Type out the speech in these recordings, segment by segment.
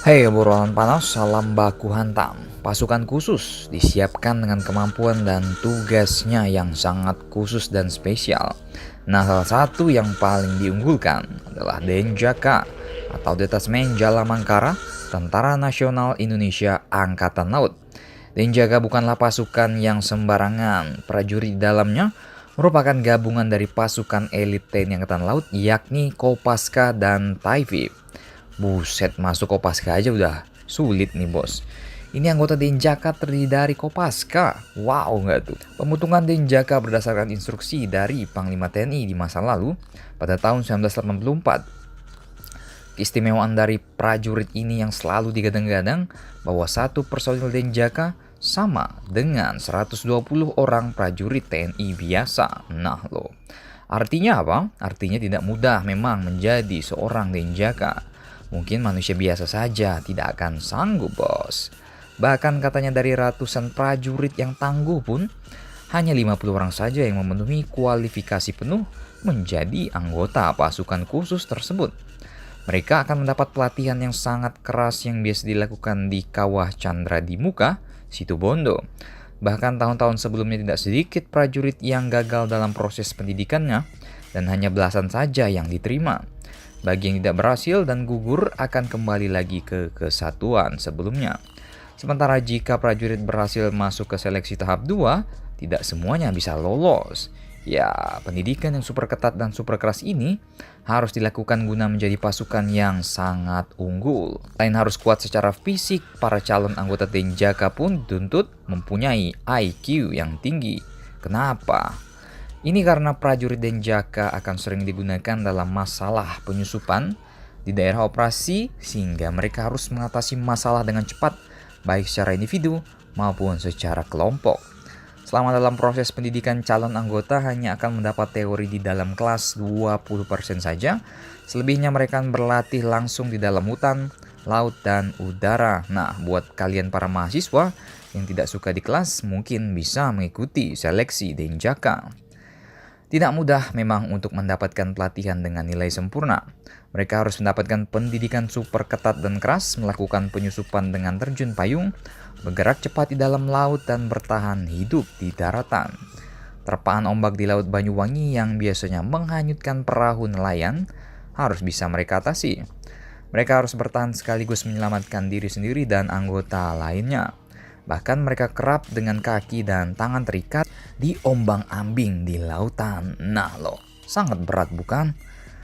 Hei obrolan panas, salam baku hantam. Pasukan khusus disiapkan dengan kemampuan dan tugasnya yang sangat khusus dan spesial. Nah, salah satu yang paling diunggulkan adalah Denjaka atau Detasmen Jalamangkara, Tentara Nasional Indonesia Angkatan Laut. Denjaka bukanlah pasukan yang sembarangan. Prajurit di dalamnya merupakan gabungan dari pasukan elit TNI Angkatan Laut yakni Kopaska dan Taifib. Buset, masuk Kopaska aja udah sulit nih bos. Ini anggota Denjaka terdiri dari Kopaska. Wow nggak tuh? Pemutungan Denjaka berdasarkan instruksi dari Panglima TNI di masa lalu pada tahun 1984. Keistimewaan dari prajurit ini yang selalu digadang-gadang bahwa satu personil Denjaka sama dengan 120 orang prajurit TNI biasa. Nah loh, artinya apa? Artinya tidak mudah memang menjadi seorang Denjaka. Mungkin manusia biasa saja tidak akan sanggup bos. Bahkan katanya dari ratusan prajurit yang tangguh pun, hanya 50 orang saja yang memenuhi kualifikasi penuh menjadi anggota pasukan khusus tersebut. Mereka akan mendapat pelatihan yang sangat keras yang biasa dilakukan di Kawah Chandra di Muka, Situbondo. Bahkan tahun-tahun sebelumnya tidak sedikit prajurit yang gagal dalam proses pendidikannya dan hanya belasan saja yang diterima. Bagi yang tidak berhasil dan gugur akan kembali lagi ke kesatuan sebelumnya. Sementara jika prajurit berhasil masuk ke seleksi tahap 2, tidak semuanya bisa lolos. Ya, pendidikan yang super ketat dan super keras ini harus dilakukan guna menjadi pasukan yang sangat unggul. Selain harus kuat secara fisik, para calon anggota Denjaka pun dituntut mempunyai IQ yang tinggi. Kenapa? Ini karena prajurit Denjaka akan sering digunakan dalam masalah penyusupan di daerah operasi sehingga mereka harus mengatasi masalah dengan cepat baik secara individu maupun secara kelompok. Selama dalam proses pendidikan calon anggota hanya akan mendapat teori di dalam kelas 20% saja, selebihnya mereka akan berlatih langsung di dalam hutan, laut, dan udara. Nah, buat kalian para mahasiswa yang tidak suka di kelas mungkin bisa mengikuti seleksi Denjaka. Tidak mudah memang untuk mendapatkan pelatihan dengan nilai sempurna. Mereka harus mendapatkan pendidikan super ketat dan keras, melakukan penyusupan dengan terjun payung, bergerak cepat di dalam laut, dan bertahan hidup di daratan. Terpaan ombak di Laut Banyuwangi yang biasanya menghanyutkan perahu nelayan harus bisa mereka atasi. Mereka harus bertahan sekaligus menyelamatkan diri sendiri dan anggota lainnya. Bahkan mereka kerap dengan kaki dan tangan terikat di ombang-ambing di lautan. Nah loh, sangat berat bukan?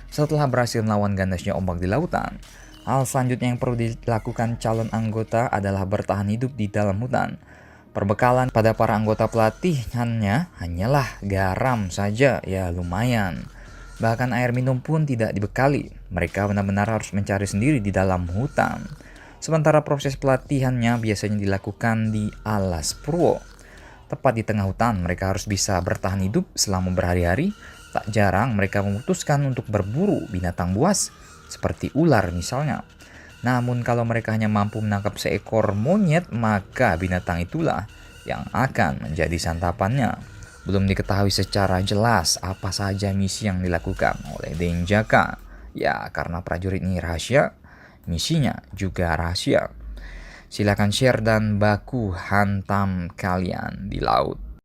Setelah berhasil melawan ganasnya ombak di lautan, hal selanjutnya yang perlu dilakukan calon anggota adalah bertahan hidup di dalam hutan. Perbekalan pada para anggota pelatihannya hanyalah garam saja, ya lumayan. Bahkan air minum pun tidak dibekali. Mereka benar-benar harus mencari sendiri di dalam hutan. Sementara proses pelatihannya biasanya dilakukan di alas purwo. Tepat di tengah hutan, mereka harus bisa bertahan hidup selama berhari-hari. Tak jarang mereka memutuskan untuk berburu binatang buas, seperti ular misalnya. Namun kalau mereka hanya mampu menangkap seekor monyet, maka binatang itulah yang akan menjadi santapannya. Belum diketahui secara jelas apa saja misi yang dilakukan oleh Denjaka. Ya, karena prajurit ini rahasia, misinya juga rahasia. Silakan share dan baku hantam kalian di laut.